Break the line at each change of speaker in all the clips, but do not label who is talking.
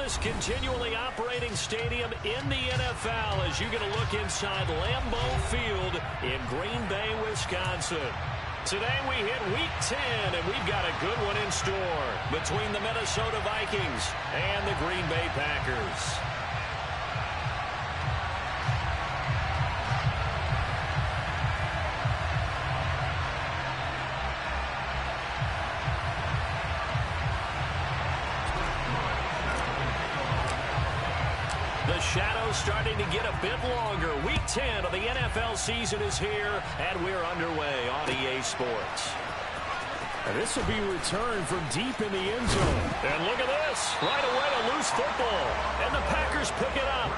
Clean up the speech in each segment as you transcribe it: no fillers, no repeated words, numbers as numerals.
largest continually operating stadium in the NFL as you get a look inside Lambeau Field in Green Bay, Wisconsin. Today we hit Week 10, and we've got a good one in store between the Minnesota Vikings and the Green Bay Packers. The shadow's starting to get a bit longer. Week 10 of the NFL season is here, and we're underway on EA Sports.
And this will be returned from deep in the end zone.
And look at this. Right away, a loose football. And the Packers pick it up.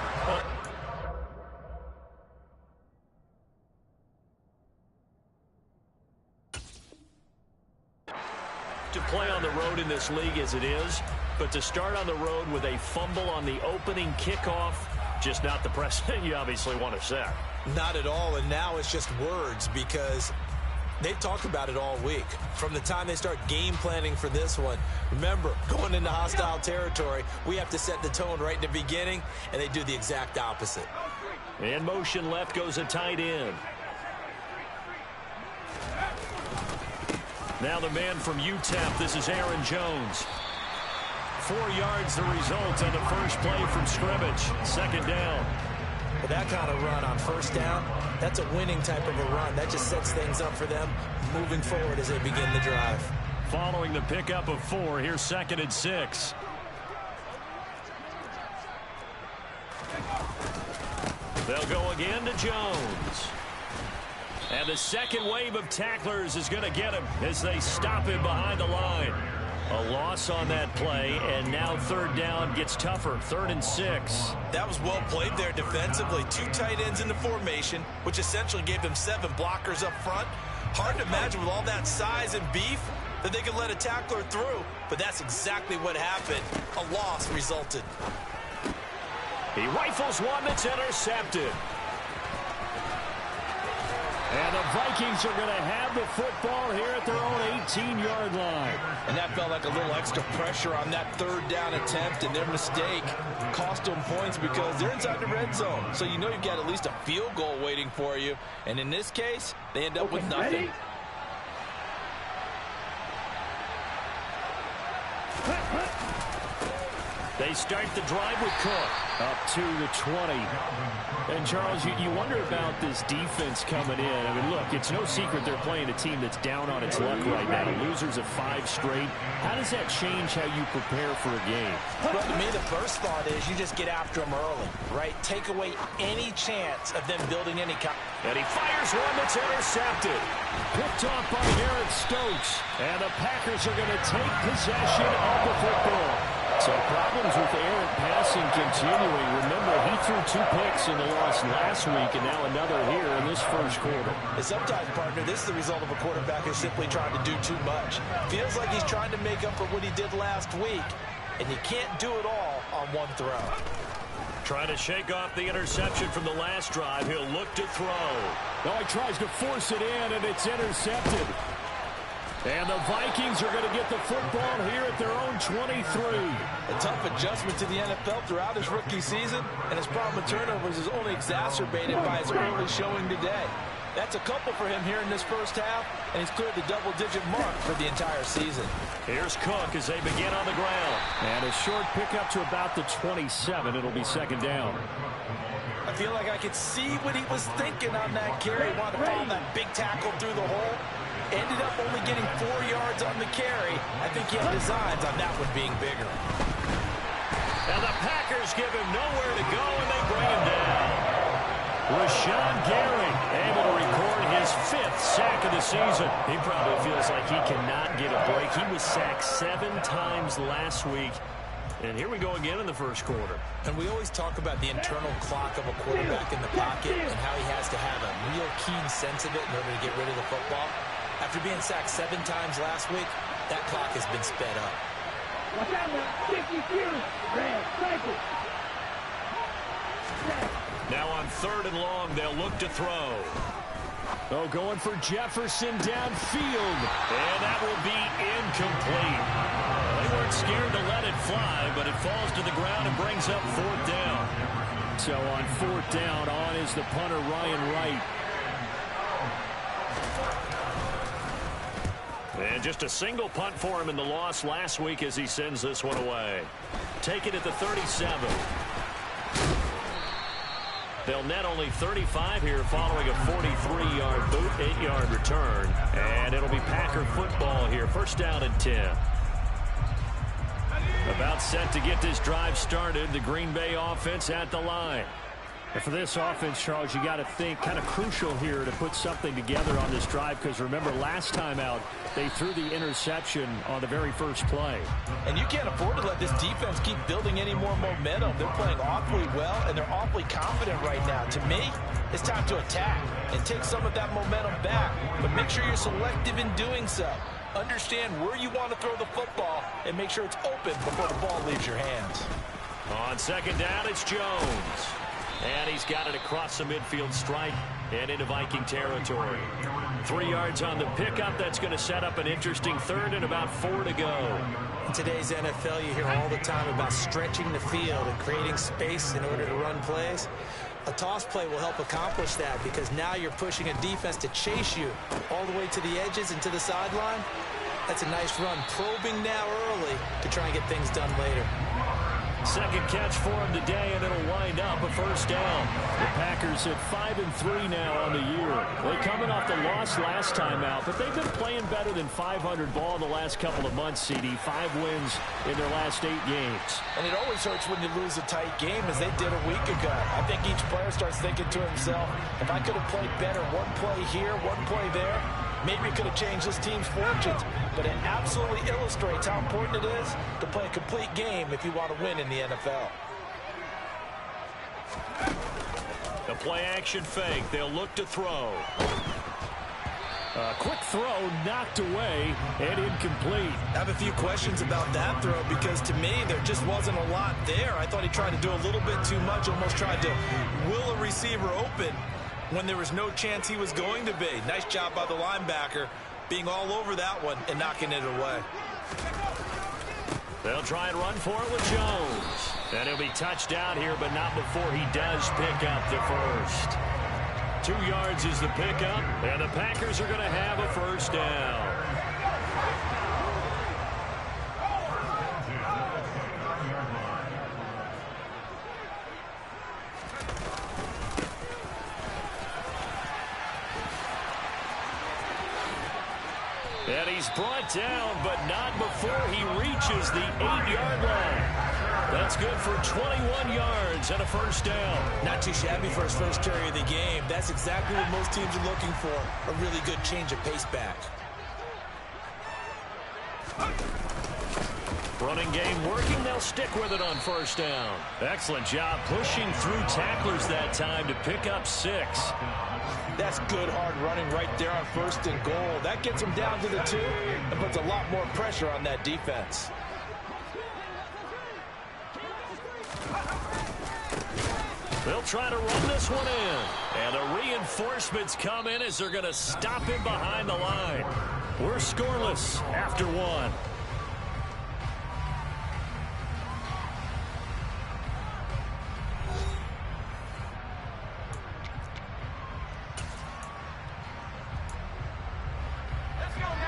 To play on the road in this league as it is, but to start on the road with a fumble on the opening kickoff, just not the precedent you obviously want to set.
Not at all, and now it's just words because they've talked about it all week. From the time they start game planning for this one, remember, going into hostile territory, we have to set the tone right in the beginning, and they do the exact opposite.
In motion left goes a tight end. Now the man from UTEP, this is Aaron Jones. 4 yards the result on the first play from scrimmage. Second down.
With that kind of run on first down, that's a winning type of a run. That just sets things up for them moving forward as they begin the drive.
Following the pickup of 4, here's 2nd and 6. They'll go again to Jones. And the second wave of tacklers is going to get him as they stop him behind the line. A loss on that play, and now third down gets tougher. 3rd and 6.
That was well played there defensively. 2 tight ends in the formation, which essentially gave them 7 blockers up front. Hard to imagine with all that size and beef that they could let a tackler through, but that's exactly what happened. A loss resulted.
He rifles one that's intercepted. And the Vikings are going to have the football here at their own 18-yard line.
And that felt like a little extra pressure on that third down attempt, and their mistake cost them points because they're inside the red zone. So you know you've got at least a field goal waiting for you. And in this case, they end up with nothing.
They start the drive with Cook.
Up to the 20. And, Charles, you wonder about this defense coming in. I mean, look, it's no secret they're playing a team that's down on its luck right now. Losers of 5 straight. How does that change how you prepare for a game?
Well, to me, the first thought is you just get after them early, right? Take away any chance of them building any kind.
And he fires one that's intercepted.
Picked off by Eric Stokes.
And the Packers are going to take possession of the football.
So problems with Eric passing continuing. Remember, he threw 2 picks in the loss last week, and now another here in this first quarter.
And sometimes, partner, this is the result of a quarterback who's simply trying to do too much. Feels like he's trying to make up for what he did last week, and you can't do it all on one throw.
Trying to shake off the interception from the last drive. He'll look to throw.
No, he tries to force it in, and it's intercepted.
And the Vikings are going to get the football here at their own 23.
A tough adjustment to the NFL throughout his rookie season, and his problem with turnovers is only exacerbated by his early showing today. That's a couple for him here in this first half, and he's cleared the double-digit mark for the entire season.
Here's Cook as they begin on the ground.
And a short pickup to about the 27. It'll be second down.
I feel like I could see what he was thinking on that carry. Wanted to follow that big tackle through the hole. Ended up only getting 4 yards on the carry. I think he had designs on that one being bigger.
And the Packers give him nowhere to go, and they bring him down. Rashawn Gary able to record his 5th sack of the season. He probably feels like he cannot get a break. He was sacked 7 times last week. And here we go again in the first quarter.
And we always talk about the internal clock of a quarterback in the pocket and how he has to have a real keen sense of it in order to get rid of the football. After being sacked 7 times last week, that clock has been sped up.
Now on 3rd and long, they'll look to throw.
Oh, going for Jefferson downfield.
And that will be incomplete. They weren't bit scared to let it fly, but it falls to the ground and brings up 4th down.
So on 4th down, on is the punter, Ryan Wright.
And just a single punt for him in the loss last week as he sends this one away. Take it at the 37. They'll net only 35 here following a 43-yard boot, 8-yard return. And it'll be Packer football here. 1st down and 10. About set to get this drive started. The Green Bay offense at the line.
And for this offense, Charles, you got to think kind of crucial here to put something together on this drive, because remember last time out they threw the interception on the very first play.
And you can't afford to let this defense keep building any more momentum. They're playing awfully well, and they're awfully confident right now. To me, it's time to attack and take some of that momentum back, but make sure you're selective in doing so. Understand where you want to throw the football and make sure it's open before the ball leaves your hands.
On 2nd down, it's Jones. And he's got it across the midfield stripe and into Viking territory. 3 yards on the pickup. That's going to set up an interesting 3rd and about 4 to go.
In today's NFL, you hear all the time about stretching the field and creating space in order to run plays. A toss play will help accomplish that, because now you're pushing a defense to chase you all the way to the edges and to the sideline. That's a nice run, probing now early to try and get things done later.
2nd catch for him today, and it'll wind up a 1st down.
The Packers at 5-3 now on the year. They're coming off the loss last time out, but they've been playing better than 500 ball the last couple of months, CD. 5 wins in their last 8 games.
And it always hurts when you lose a tight game, as they did a week ago. I think each player starts thinking to himself, if I could have played better one play here, one play there, maybe it could have changed this team's fortunes. But it absolutely illustrates how important it is to play a complete game if you want to win in the NFL.
The play-action fake. They'll look to throw.
A quick throw knocked away and incomplete.
I have a few questions about that throw, because to me there just wasn't a lot there. I thought he tried to do a little bit too much, almost tried to will a receiver open when there was no chance he was going to be. Nice job by the linebacker being all over that one and knocking it away.
They'll try and run for it with Jones. And he'll be touched down here, but not before he does pick up the 1st. 2 yards is the pickup, and the Packers are going to have a 1st down. And he's brought down, but not before he reaches the 8-yard line. That's good for 21 yards and a 1st down.
Not too shabby for his first carry of the game. That's exactly what most teams are looking for, a really good change of pace back.
Running game working. They'll stick with it on 1st down. Excellent job pushing through tacklers that time to pick up 6.
That's good hard running right there on 1st and goal. That gets them down to the 2 and puts a lot more pressure on that defense.
They'll try to run this one in. And the reinforcements come in as they're going to stop him behind the line. We're scoreless after 1.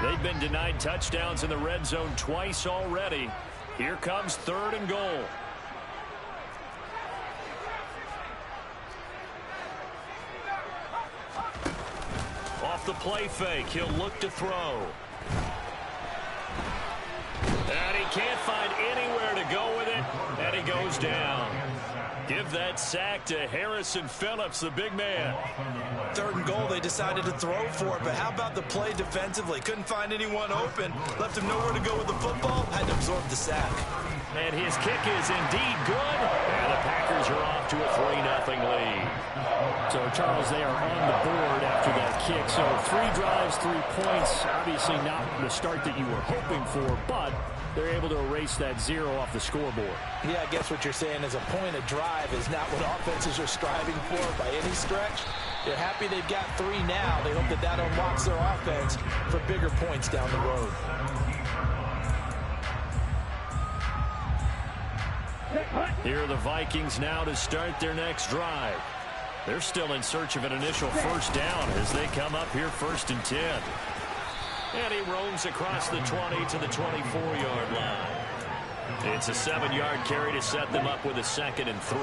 They've been denied touchdowns in the red zone twice already. Here comes 3rd and goal. Off the play fake, he'll look to throw. And he can't find anywhere to go with it, and he goes down. Give that sack to Harrison Phillips, the big man.
3rd and goal, they decided to throw for it, but how about the play defensively? Couldn't find anyone open, left him nowhere to go with the football, had to absorb the sack.
And his kick is indeed good, and the Packers are off to a 3-0 lead.
So, Charles, they are on the board after that kick. So 3 drives, 3 points. Obviously not the start that you were hoping for, but they're able to erase that 0 off the scoreboard.
Yeah, I guess what you're saying is a point of drive is not what offenses are striving for by any stretch. They're happy they've got 3 now. They hope that that unlocks their offense for bigger points down the road.
Here are the Vikings now to start their next drive. They're still in search of an initial first down as they come up here 1st and 10. And he roams across the 20 to the 24-yard line. It's a 7-yard carry to set them up with a 2nd and 3.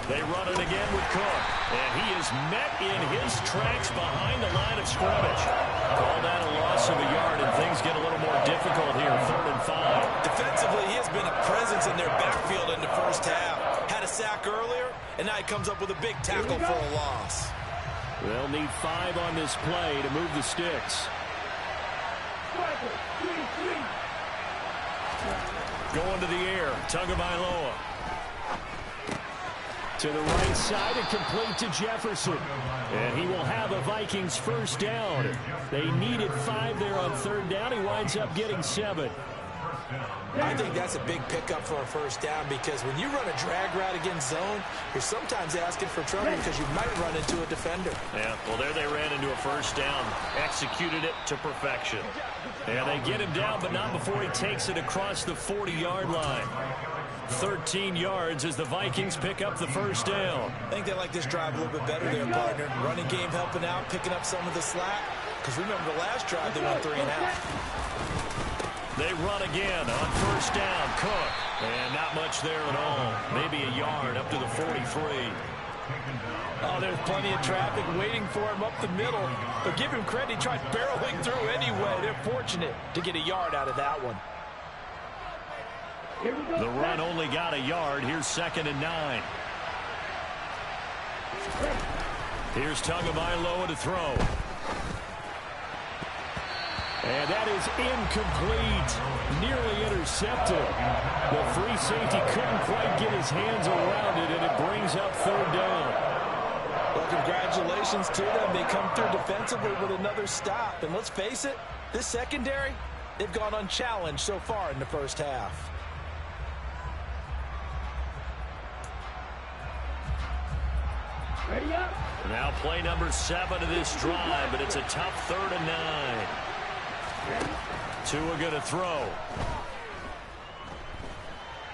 They run it again with Cook. And he is met in his tracks behind the line of scrimmage. Call that a loss of a yard, and things get a little more difficult here, 3rd and 5.
Defensively, he has been a presence in their backfield in the first half. Had a sack earlier, and now he comes up with a big tackle for a loss.
They'll need 5 on this play to move the sticks.
Going to the air, Tagovailoa.
To the right side and complete to Jefferson. And he will have a Vikings first down. They needed 5 there on 3rd down. He winds up getting 7.
I think that's a big pickup for a first down because when you run a drag route against zone, you're sometimes asking for trouble because you might run into a defender.
Yeah, well, there they ran into a first down. Executed it to perfection. And they get him down, but not before he takes it across the 40-yard line. 13 yards as the Vikings pick up the first down.
I think they like this drive a little bit better there, partner. Running game helping out, picking up some of the slack. Because remember the last drive, they went 3 and out.
They run again on first down. Cook. And not much there at all. Maybe a yard up to the 43.
Oh, there's plenty of traffic waiting for him up the middle. But give him credit, he tried barreling through anyway. They're fortunate to get a yard out of that one.
The run only got a yard. Here's 2nd and 9. Here's Tagovailoa to throw.
And that is incomplete. Nearly intercepted. The free safety couldn't quite get his hands around it, and it brings up 3rd down.
Well, congratulations to them. They come through defensively with another stop. And let's face it, this secondary, they've gone unchallenged so far in the first half.
Now play number 7 of this drive, but it's a tough 3rd and 9. Tua going to throw.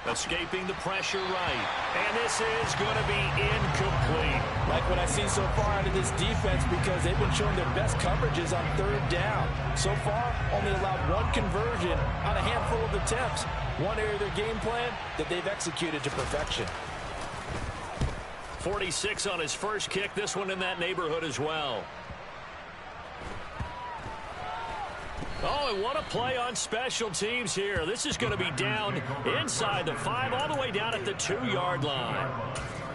Escaping the pressure right. And this is going to be incomplete.
Like what I see so far out of this defense because they've been showing their best coverages on 3rd down. So far, only allowed 1 conversion on a handful of attempts. One area of their game plan that they've executed to perfection.
46 on his first kick. This one in that neighborhood as well. Oh, and what a play on special teams here. This is going to be down inside the 5, all the way down at the 2-yard line.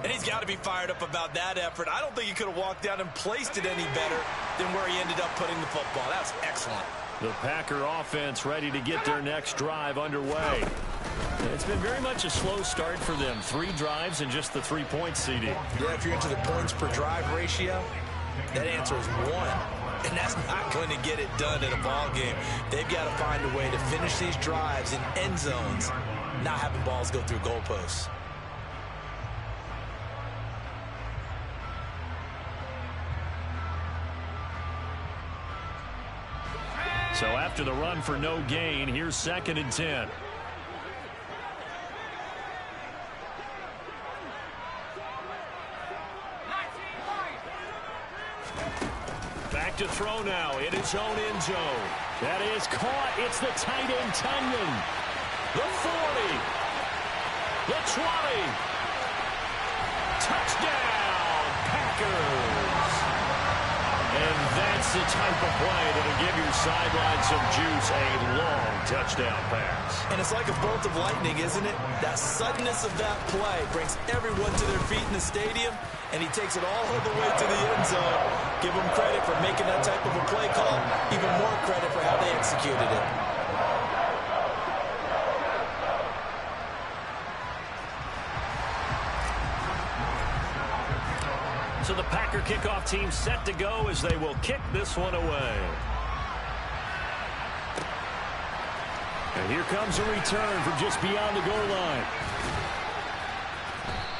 And he's got to be fired up about that effort. I don't think he could have walked down and placed it any better than where he ended up putting the football. That's excellent.
The Packer offense ready to get their next drive underway. It's been very much a slow start for them. 3 drives and just the 3-point CD.
Yeah, if you're into the points per drive ratio, that answer is 1. And that's not going to get it done in a ball game. They've got to find a way to finish these drives in end zones, not having balls go through goalposts.
So after the run for no gain, here's 2nd and 10. Back to throw now in his own end zone.
That is caught. It's the tight end, Tunyon.
The 40. The 20. Touchdown, Packers. And that's the type of play that'll give your sideline some juice. A long touchdown pass.
And it's like a bolt of lightning, isn't it? That suddenness of that play brings everyone to their feet in the stadium, and he takes it all the way to the end zone. Give him credit for making that type of a play call. Even more credit for how they executed it.
So the Packer kickoff team set to go as they will kick this one away.
And here comes a return from just beyond the goal line.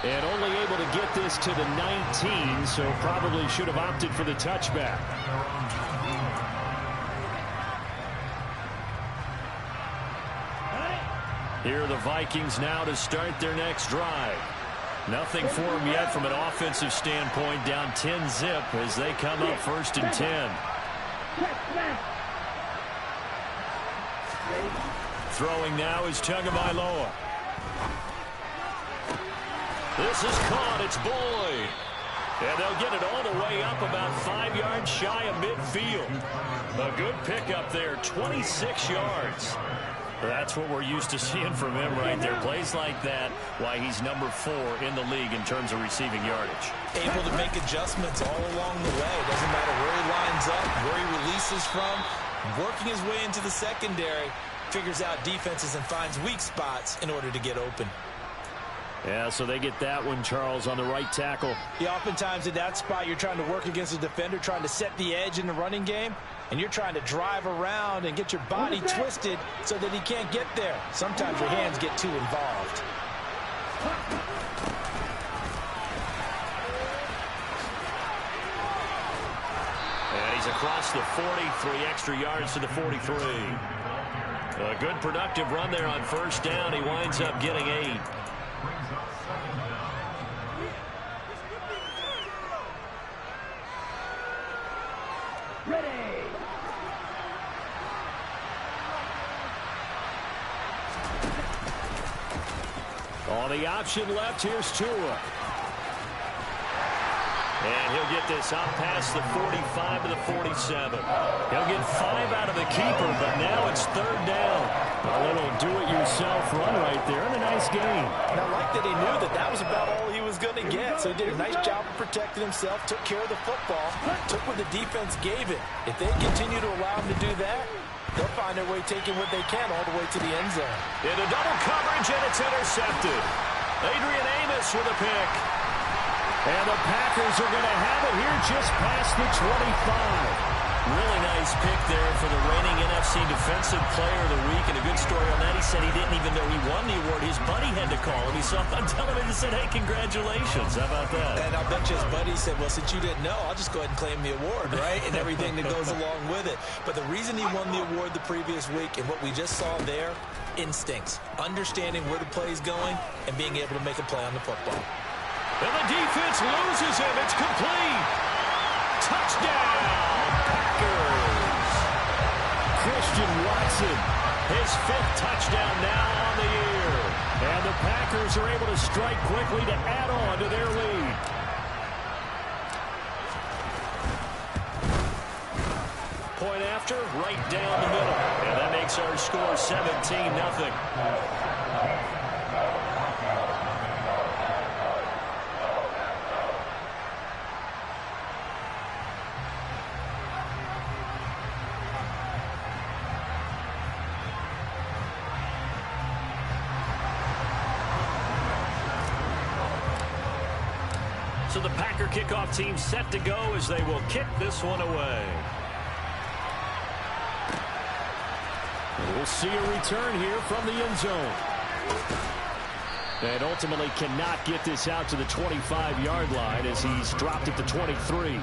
And only able to get this to the 19, so probably should have opted for the touchback. Here are the Vikings now to start their next drive. Nothing for them yet from an offensive standpoint, down 10-zip as they come up 1st and 10. Throwing now is Tagovailoa. This is caught. It's Boyd. And they'll get it all the way up about 5 yards shy of midfield. A good pickup there, 26 yards. That's what we're used to seeing from him right there. Plays like that, why he's number 4 in the league in terms of receiving yardage.
Able to make adjustments all along the way. Doesn't matter where he lines up, where he releases from. Working his way into the secondary, figures out defenses and finds weak spots in order to get open.
Yeah, so they get that one, Charles, on the right tackle.
Yeah, oftentimes in that spot, you're trying to work against a defender, trying to set the edge in the running game, and you're trying to drive around and get your body twisted so that he can't get there. Sometimes your hands get too involved.
And he's across the 40, 3 extra yards to the 43. A good productive run there on 1st down. He winds up getting 8. On the option left, here's Tua. And he'll get this out past the 45 to the 47. He'll get 5 out of the keeper, but now it's 3rd down. A little do-it-yourself run right there, and a nice gain.
And I like that he knew that that was about all he was going to get. So he did a nice job of protecting himself, took care of the football, took what the defense gave him. If they continue to allow him to do that, they'll find their way taking what they can all the way to the end zone.
Into double coverage, and it's intercepted. Adrian Amos with a pick. And the Packers are going to have it here just past the 25. Really nice pick there for the reigning NFC Defensive Player of the Week. And a good story on that. He said he didn't even know he won the award. His buddy had to call him. He saw him on television and said, hey, congratulations. How about that?
And I bet you his buddy said, well, since you didn't know, I'll just go ahead and claim the award, right? And everything that goes along with it. But the reason he won the award the previous week and what we just saw there, instincts. Understanding where the play is going and being able to make a play on the football.
And the defense loses him. It's complete. Touchdown, Packers. Christian Watson, his 5th touchdown now on the year. And the Packers are able to strike quickly to add on to their lead. Point after, right down the middle. And that makes our score 17-0. So the Packer kickoff team set to go as they will kick this one away. And we'll see a return here from the end zone. And ultimately cannot get this out to the 25-yard line as he's dropped at the 23.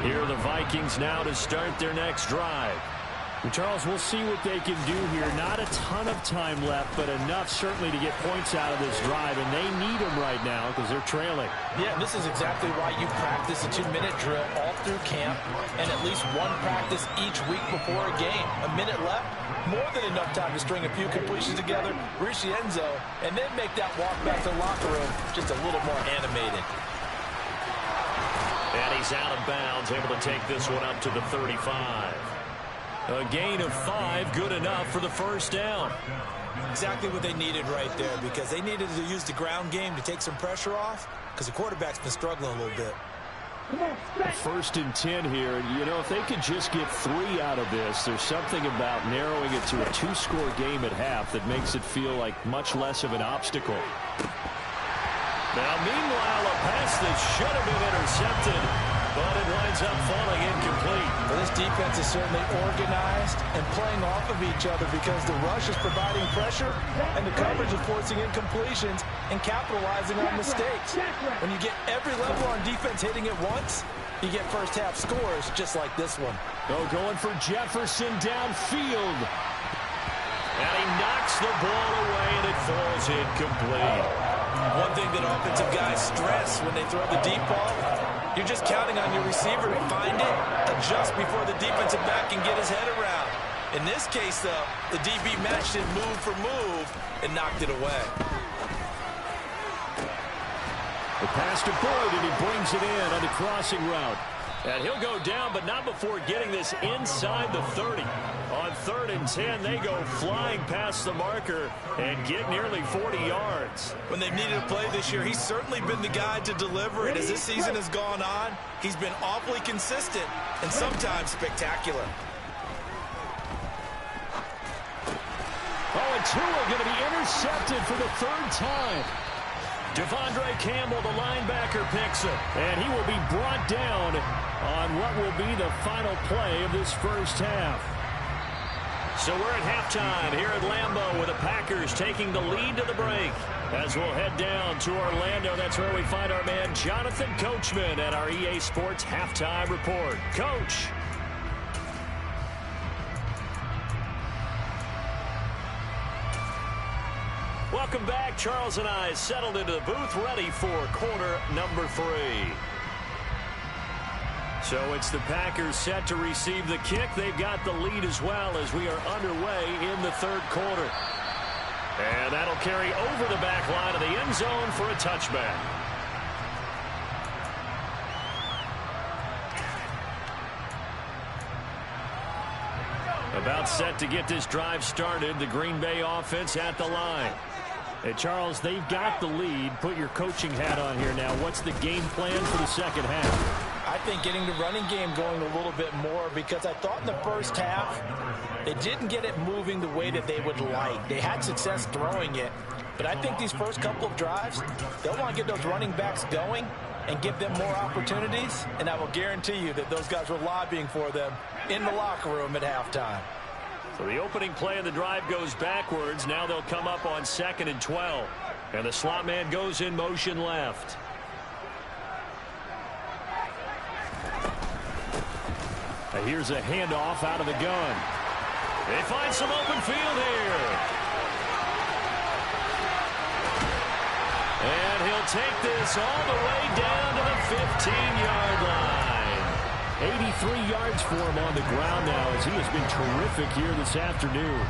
Here are the Vikings now to start their next drive. And Charles, we'll see what they can do here. Not a ton of time left, but enough certainly to get points out of this drive, and they need them right now because they're trailing.
Yeah, and this is exactly why you practice a 2-minute drill all through camp and at least one practice each week before a game. A minute left, more than enough time to string a few completions together, reach the end zone, and then make that walk back to the locker room just a little more animated.
And he's out of bounds, able to take this one up to the 35. A gain of 5, good enough for the 1st down.
Exactly what they needed right there, because they needed to use the ground game to take some pressure off, because the quarterback's been struggling a little bit.
1st and 10 here, and you know, if they could just get 3 out of this, there's something about narrowing it to a 2-score game at half that makes it feel like much less of an obstacle. Now, meanwhile, a pass that should have been intercepted, but it winds up falling incomplete.
Well, this defense is certainly organized and playing off of each other because the rush is providing pressure and the coverage is forcing incompletions and capitalizing on mistakes. When you get every level on defense hitting it once, you get first-half scores just like this one.
Oh, going for Jefferson downfield.
And he knocks the ball away, and it falls incomplete.
One thing that offensive guys stress when they throw the deep ball, you're just counting on your receiver to find it, adjust before the defensive back can get his head around. In this case, though, the DB matched it move for move and knocked it away.
The pass to Boyd, and he brings it in on the crossing route. And he'll go down, but not before getting this inside the 30. On 3rd and 10, they go flying past the marker and get nearly 40 yards.
When they've needed a play this year, he's certainly been the guy to deliver it. As this season has gone on, he's been awfully consistent and sometimes spectacular.
Oh, and Tua going to be intercepted for the 3rd time. Devondre Campbell, the linebacker, picks him. And he will be brought down on what will be the final play of this first half. So we're at halftime here at Lambeau with the Packers taking the lead to the break. As we'll head down to Orlando, that's where we find our man Jonathan Coachman at our EA Sports Halftime Report. Coach. Welcome back. Charles and I settled into the booth, ready for quarter number 3. So it's the Packers set to receive the kick. They've got the lead as well as we are underway in the 3rd quarter. And that'll carry over the back line of the end zone for a touchback. About set to get this drive started. The Green Bay offense at the line. Hey, Charles, they've got the lead. Put your coaching hat on here now. What's the game plan for the second half?
I think getting the running game going a little bit more, because I thought in the first half they didn't get it moving the way that they would like. They had success throwing it, but I think these first couple of drives, they'll want to get those running backs going and give them more opportunities, and I will guarantee you that those guys were lobbying for them in the locker room at halftime.
So the opening play of the drive goes backwards. Now they'll come up on 2nd and 12. And the slot man goes in motion left. And here's a handoff out of the gun. They find some open field here. And he'll take this all the way down to the 15-yard line. 83 yards for him on the ground now, as he has been terrific here this afternoon.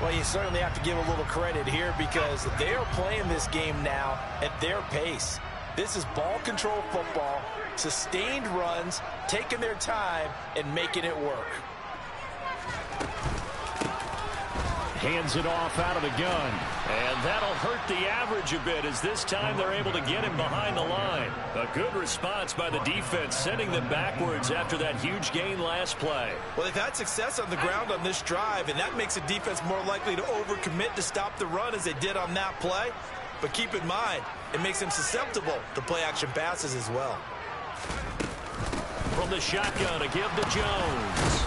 Well, you certainly have to give a little credit here, because they are playing this game now at their pace. This is ball control football, sustained runs, taking their time and making it work.
Hands it off out of the gun. And that'll hurt the average a bit, as this time they're able to get him behind the line. A good response by the defense, sending them backwards after that huge gain last play.
Well, they've had success on the ground on this drive, and that makes the defense more likely to overcommit to stop the run as they did on that play. But keep in mind, it makes them susceptible to play-action passes as well.
From the shotgun, a give to Jones.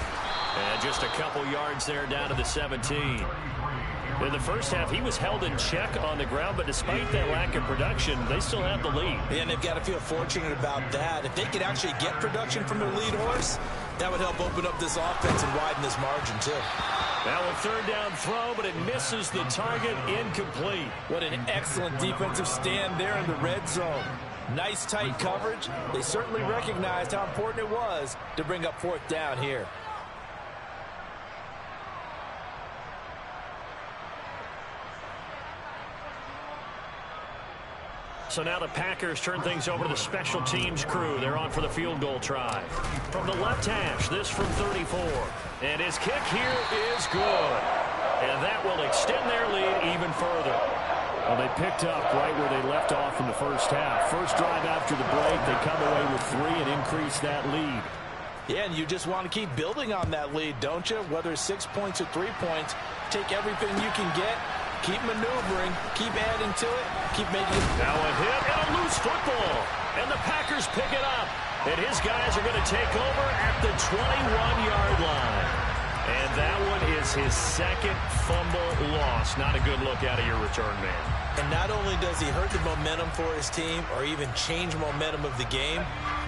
And just a couple yards there down to the 17. In the first half, he was held in check on the ground, but despite that lack of production, they still have the lead.
And they've got to feel fortunate about that. If they could actually get production from their lead horse, that would help open up this offense and widen this margin, too.
Now a 3rd down throw, but it misses the target, incomplete.
What an excellent defensive stand there in the red zone. Nice tight coverage. They certainly recognized how important it was to bring up 4th down here.
So now the Packers turn things over to the special teams crew. They're on for the field goal try. From the left hash, this from 34. And his kick here is good. And that will extend their lead even further. Well, they picked up right where they left off in the first half. First drive after the break, they come away with 3 and increase that lead.
Yeah, and you just want to keep building on that lead, don't you? Whether it's 6 points or 3 points, take everything you can get. Keep maneuvering, keep adding to it, keep making it.
Now a hit and a loose football. And the Packers pick it up. And his guys are going to take over at the 21-yard line. And that one is his 2nd fumble loss. Not a good look out of your return man.
And not only does he hurt the momentum for his team or even change momentum of the game,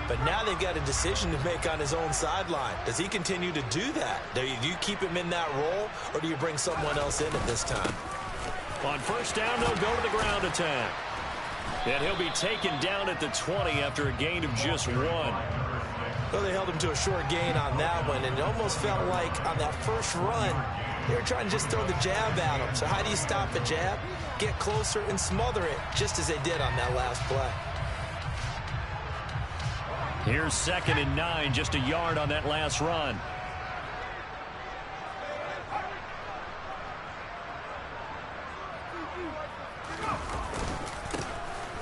But now they've got a decision to make on his own sideline. Does he continue to do that? Do you keep him in that role, or do you bring someone else in at this time?
On first down, they'll go to the ground attack. And he'll be taken down at the 20 after a gain of just 1.
Well, they held him to a short gain on that one, and it almost felt like on that first run, they were trying to just throw the jab at him. So how do you stop a jab? Get closer and smother it, just as they did on that last play.
Here's 2nd and 9, just a yard on that last run.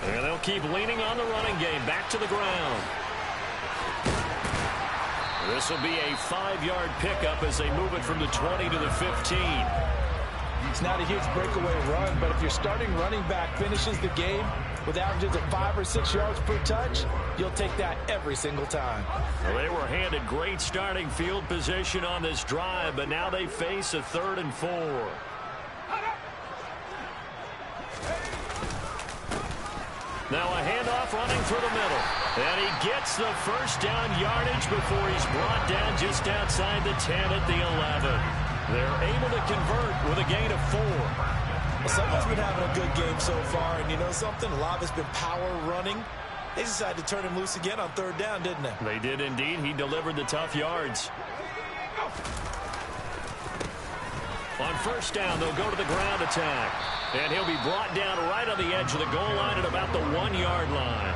And they'll keep leaning on the running game. Back to the ground. This will be a 5-yard pickup as they move it from the 20 to the 15.
It's not a huge breakaway run, but if your starting running back finishes the game with averages of 5 or 6 yards per touch, you'll take that every single time.
Well, they were handed great starting field position on this drive, but now they face a 3rd and 4. Now a handoff running through the middle. And he gets the first down yardage before he's brought down just outside the 10 at the 11. They're able to convert with a gain of 4.
Well, someone's been having a good game so far, and you know something? A lot of it's been power running. They decided to turn him loose again on 3rd down, didn't they?
They did indeed. He delivered the tough yards. On first down, they'll go to the ground attack. And he'll be brought down right on the edge of the goal line at about the 1-yard line.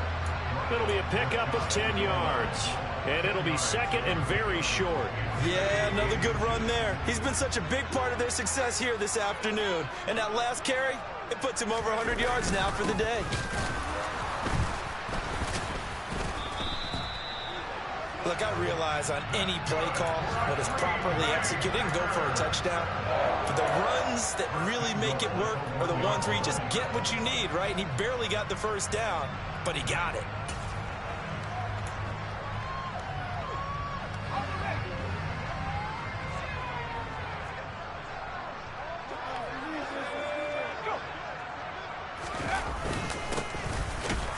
It'll be a pickup of 10 yards. And it'll be 2nd and very short.
Yeah, another good run there. He's been such a big part of their success here this afternoon. And that last carry, it puts him over 100 yards now for the day. Look, I realize on any play call, when it's properly executed, and go for a touchdown. But the runs that really make it work are the ones where you just get what you need, right? And he barely got the first down, but he got it.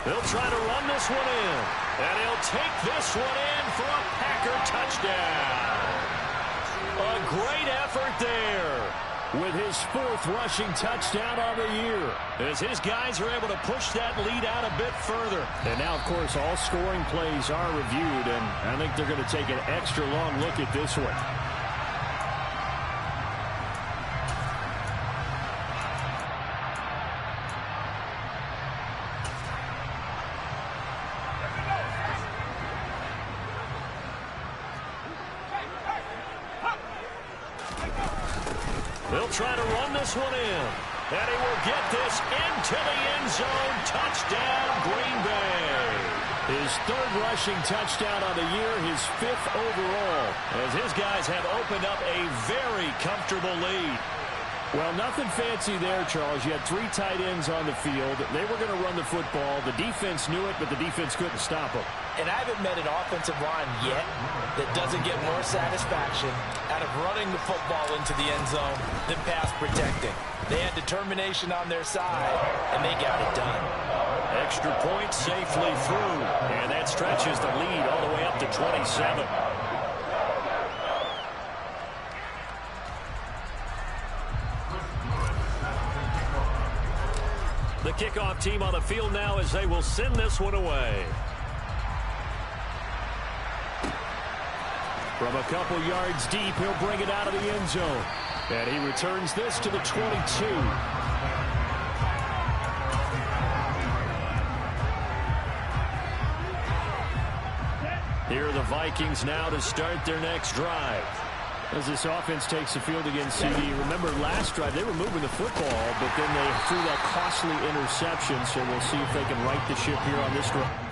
They'll try to run this one in. And he'll take this one in for a Packer touchdown. A great effort there with his 4th rushing touchdown on the year, as his guys are able to push that lead out a bit further. And now, of course, all scoring plays are reviewed, and I think they're going to take an extra long look at this one. They'll try to run this one in. And he will get this into the end zone. Touchdown, Green Bay. His 3rd rushing touchdown on the year, his 5th overall, as his guys have opened up a very comfortable lead. Well, nothing fancy there, Charles. You had 3 tight ends on the field. They were going to run the football. The defense knew it, but the defense couldn't stop them.
And I haven't met an offensive line yet that doesn't get more satisfaction out of running the football into the end zone than pass protecting. They had determination on their side, and they got it done.
Extra point safely through, and that stretches the lead all the way up to 27. The kickoff team on the field now as they will send this one away. From a couple yards deep, he'll bring it out of the end zone. And he returns this to the 22. Here are the Vikings now to start their next drive. As this offense takes the field against CD, remember last drive they were moving the football, but then they threw that costly interception, so we'll see if they can right the ship here on this drive.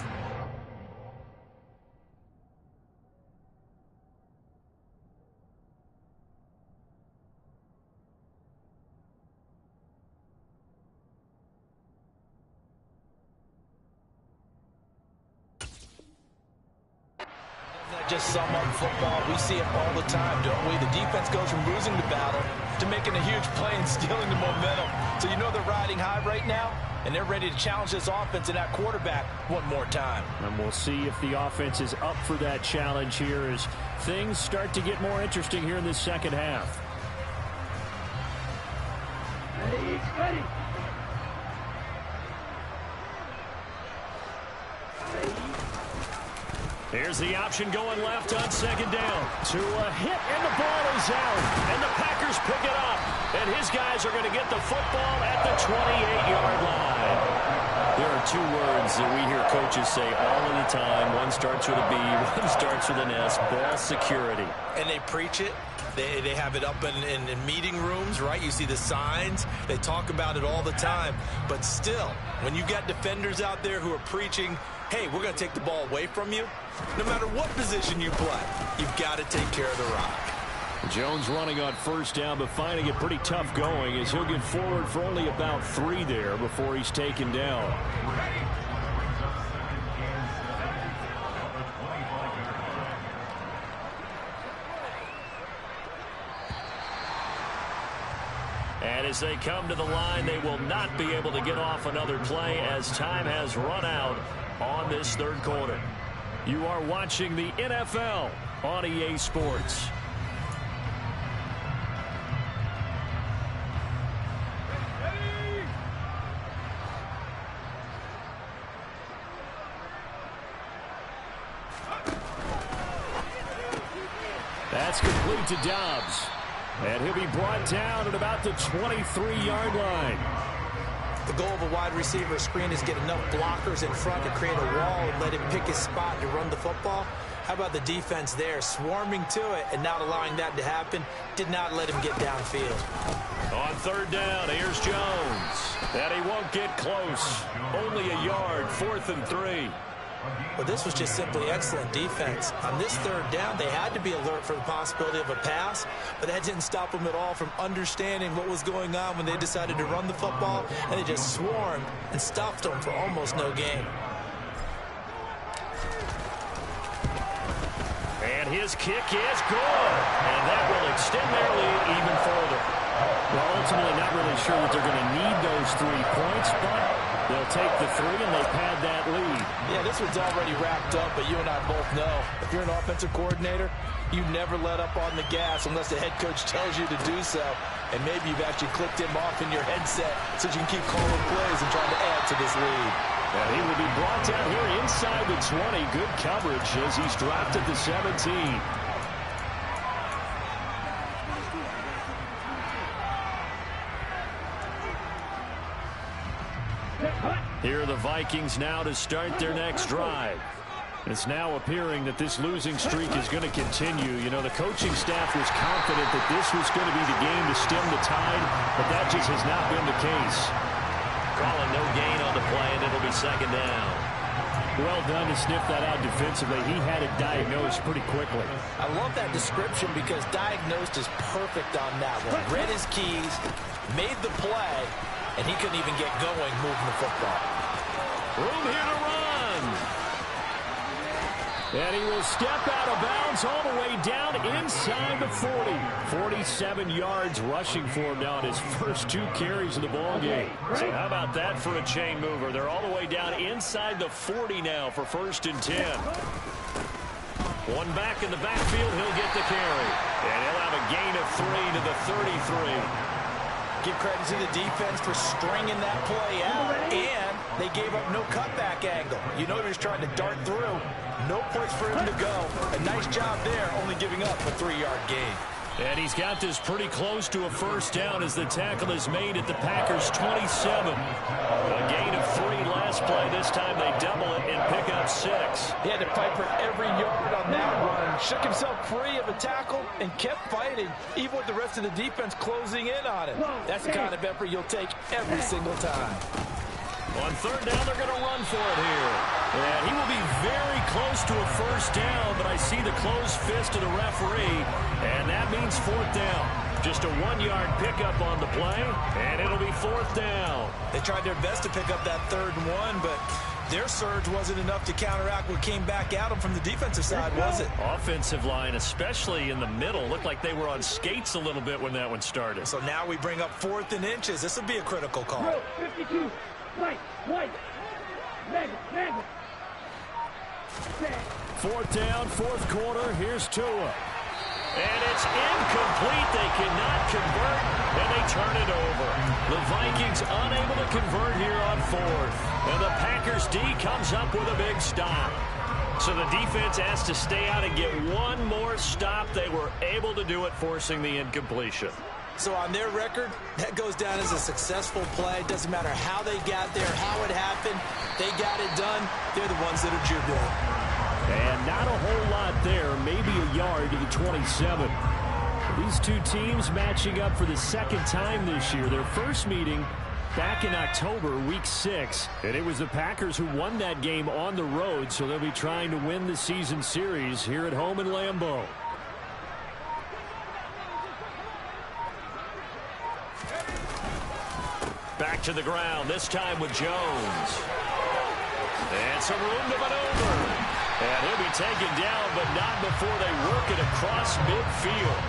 Just sum up football. We see it all the time, don't we? The defense goes from losing the battle to making a huge play and stealing the momentum. So you know they're riding high right now?
and they're ready to challenge this offense and that quarterback one more time.
And we'll see if the offense is up for that challenge here as things start to get more interesting here in this second half.
Ready.
Here's the option going left on second down. To a hit, and the ball is out. And the Packers pick it up. And his guys are going to get the football at the 28-yard line. There are two words that we hear coaches say all of the time. One starts with a B, one starts with an S. Ball security.
And they preach it. They have it up in meeting rooms, right? You see the signs. They talk about it all the time. But still, when you got defenders out there who are preaching, hey, we're going to take the ball away from you, no matter what position you play, you've got to take care of the rock.
Jones running on first down, but finding it pretty tough going as he'll get forward for only about 3 there before he's taken down.
And as they come to the line, they will not be able to get off another play as time has run out on this third quarter. You are watching the NFL on EA Sports. That's complete to Dobbs. And he'll be brought down at about the 23-yard line.
The goal of a wide receiver screen is get enough blockers in front to create a wall and let him pick his spot to run the football. How about the defense there, swarming to it and not allowing that to happen? Did not let him get downfield.
On third down, here's Jones. And he won't get close. Only a yard, 4th and 3.
Well, this was just simply excellent defense. On this third down, they had to be alert for the possibility of a pass, but that didn't stop them at all from understanding what was going on when they decided to run the football, and they just swarmed and stuffed them for almost no gain.
And his kick is good. And that will extend their lead even further.
Well, ultimately not really sure that they're going to need those 3 points, but they'll take the 3 and they pad that lead.
Yeah, this one's already wrapped up, but you and I both know if you're an offensive coordinator, you never let up on the gas unless the head coach tells you to do so. And maybe you've actually clicked him off in your headset so you can keep calling plays and trying to add to this lead.
And he will be brought down here inside the 20. Good coverage as he's dropped at the 17. Here are the Vikings now to start their next drive. It's now appearing that this losing streak is going to continue. You know, the coaching staff was confident that this was going to be the game to stem the tide, but that just has not been the case. Calling no gain on the play, and it'll be second down.
Well done to sniff that out defensively. He had it diagnosed pretty quickly.
I love that description because diagnosed is perfect on that one. Read his keys, made the play, and he couldn't even get going moving the football.
Room here to run. And he will step out of bounds all the way down inside the 40. 47 yards rushing for him now in his first 2 carries of the ball game. So how about that for a chain mover? They're all the way down inside the 40 now for 1st and 10. One back in the backfield, he'll get the carry. And he'll have a gain of 3 to the 33.
Give credit to the defense for stringing that play out, and they gave up no cutback angle. You know he was trying to dart through. No place for him to go. A nice job there, only giving up a 3-yard gain.
And he's got this pretty close to a first down as the tackle is made at the Packers' 27. A gain of 3 last play. This time they double it and pick up 6.
He had to fight for every yard on that run. Shook himself free of a tackle and kept fighting, even with the rest of the defense closing in on him. That's the kind of effort you'll take every single time.
On third down, they're going to run for it here. And he will be very close to a first down, but I see the closed fist of the referee, and that means 4th down. Just a 1-yard pickup on the play, and it'll be 4th down.
They tried their best to pick up that 3rd and 1, but their surge wasn't enough to counteract what came back at them from the defensive side, was it?
Offensive line, especially in the middle, looked like they were on skates a little bit when that one started.
So now we bring up 4th and inches. This will be a critical call.
White. Mega.
Fourth down, fourth quarter. Here's Tua. And it's incomplete. They cannot convert, and they turn it over. The Vikings unable to convert here on fourth. And the Packers D comes up with a big stop. So the defense has to stay out and get one more stop. They were able to do it, forcing the incompletion.
So on their record, that goes down as a successful play. It doesn't matter how they got there, how it happened. They got it done. They're the ones that are jubilant.
And not a whole lot there, maybe a yard to the 27. These two teams matching up for the second time this year. Their first meeting back in October, week 6. And it was the Packers who won that game on the road, so they'll be trying to win the season series here at home in Lambeau. Back to the ground, this time with Jones. And some room to maneuver. And he'll be taken down, but not before they work it across midfield.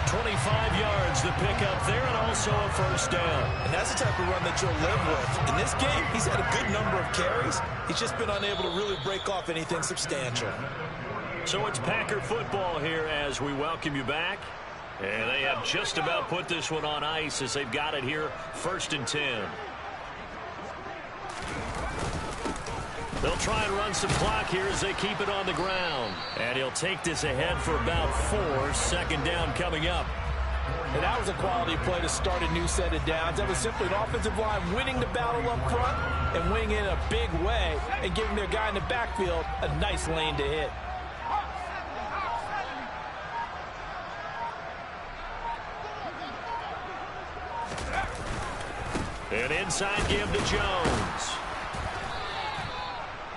25 yards the pickup there, and also a first down.
And that's the type of run that you'll live with. In this game, he's had a good number of carries. He's just been unable to really break off anything substantial.
So it's Packer football here as we welcome you back. And they have just about put this one on ice as they've got it here, 1st and 10. They'll try and run some clock here as they keep it on the ground. And he'll take this ahead for about 4. Second down coming up.
And that was a quality play to start a new set of downs. That was simply an offensive line winning the battle up front and winning in a big way and giving their guy in the backfield a nice lane to hit.
An inside give to Jones.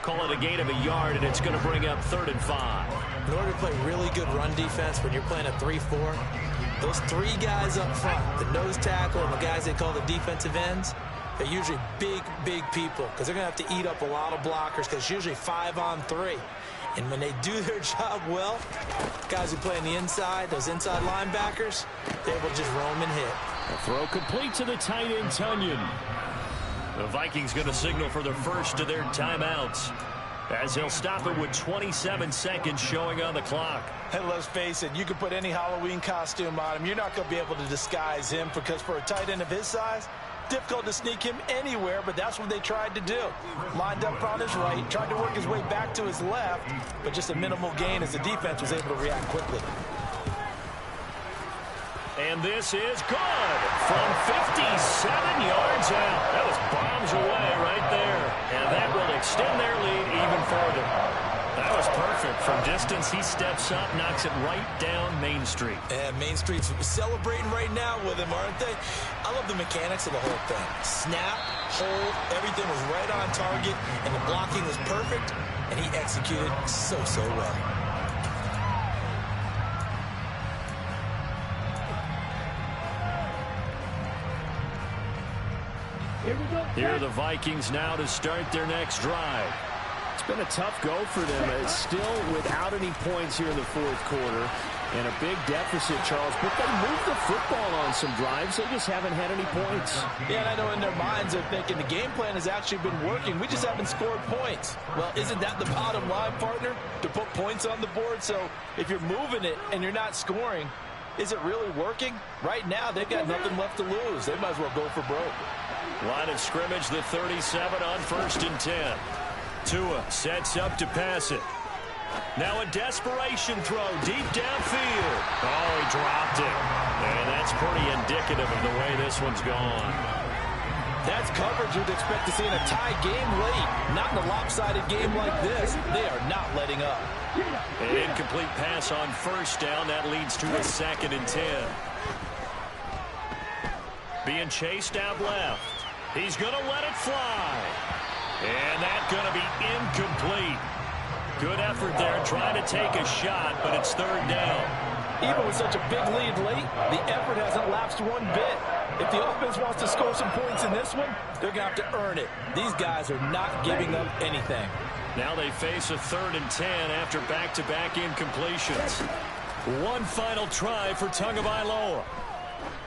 Call it a gain of a yard, and it's going to bring up 3rd and 5.
In order to play really good run defense when you're playing a 3-4, those 3 guys up front, the nose tackle and the guys they call the defensive ends, they're usually big people because they're going to have to eat up a lot of blockers because it's usually 5 on 3. And when they do their job well, guys who play on the inside, those inside linebackers, they're able to just roam and hit.
A throw complete to the tight end, Tunyon. The Vikings going to signal for the first of their timeouts as he'll stop it with 27 seconds showing on the clock.
And let's face it, you can put any Halloween costume on him. You're not going to be able to disguise him because for a tight end of his size, difficult to sneak him anywhere, but that's what they tried to do. Lined up on his right, tried to work his way back to his left, but just a minimal gain as the defense was able to react quickly.
And this is good from 57 yards out. That was bombs away right there. And that will extend their lead even further. That was perfect. From distance, he steps up, knocks it right down Main Street.
And Main Street's celebrating right now with him, aren't they? I love the mechanics of the whole thing. Snap, hold, everything was right on target, and the blocking was perfect, and he executed so well.
Here are the Vikings now to start their next drive.
It's been a tough go for them. It's still without any points here in the fourth quarter and a big deficit, Charles. But they moved the football on some drives. They just haven't had any points.
Yeah, and I know in their minds they're thinking the game plan has actually been working. We just haven't scored points. Well, isn't that the bottom line, partner? To put points on the board. So if you're moving it and you're not scoring, is it really working? Right now, they've got nothing left to lose. They might as well go for broke.
Line of scrimmage, the 37 on 1st and 10. Tua sets up to pass it. Now a desperation throw deep downfield. Oh, he dropped it. And that's pretty indicative of the way this one's gone.
That's coverage you'd expect to see in a tie game late. Not in a lopsided game like this. They are not letting up.
An incomplete pass on 1st down. That leads to a 2nd and 10. Being chased out left. He's going to let it fly. And that's going to be incomplete. Good effort there trying to take a shot, but it's 3rd down.
Even with such a big lead late, the effort hasn't lapsed one bit. If the offense wants to score some points in this one, they're going to have to earn it. These guys are not giving up anything.
Now they face a 3rd and 10 after back-to-back incompletions. One final try for Tagovailoa.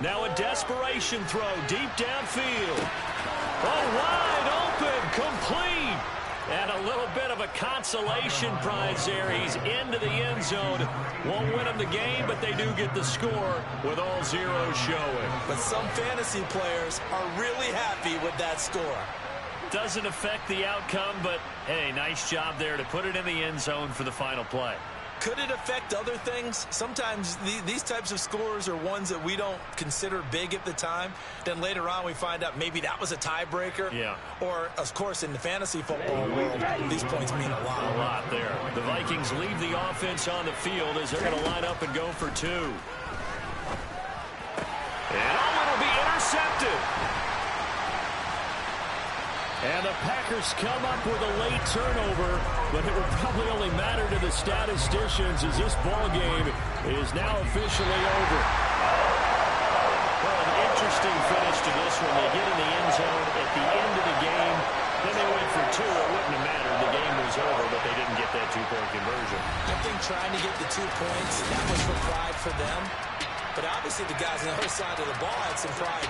Now a desperation throw deep downfield. Oh, wide complete. And a little bit of a consolation prize there. He's into the end zone. Won't win them the game, but they do get the score with all zeros showing.
But some fantasy players are really happy with that score.
Doesn't affect the outcome, but, hey, nice job there to put it in the end zone for the final play.
Could it affect other things? Sometimes these types of scores are ones that we don't consider big at the time. Then later on we find out maybe that was a tiebreaker.
Yeah.
Or, of course, in the fantasy football world, these points mean a lot.
A lot there. The Vikings leave the offense on the field as they're going to line up and go for two. And it'll be intercepted. And the Packers come up with a late turnover, but it will probably only matter to the statisticians as this ball game is now officially over. Well, an interesting finish to this one. They get in the end zone at the end of the game. Then they went for two. It wouldn't have mattered. The game was over, but they didn't get that two-point conversion.
I think trying to get the 2 points, that was for pride for them. But obviously the guys on the other side of the ball had some pride.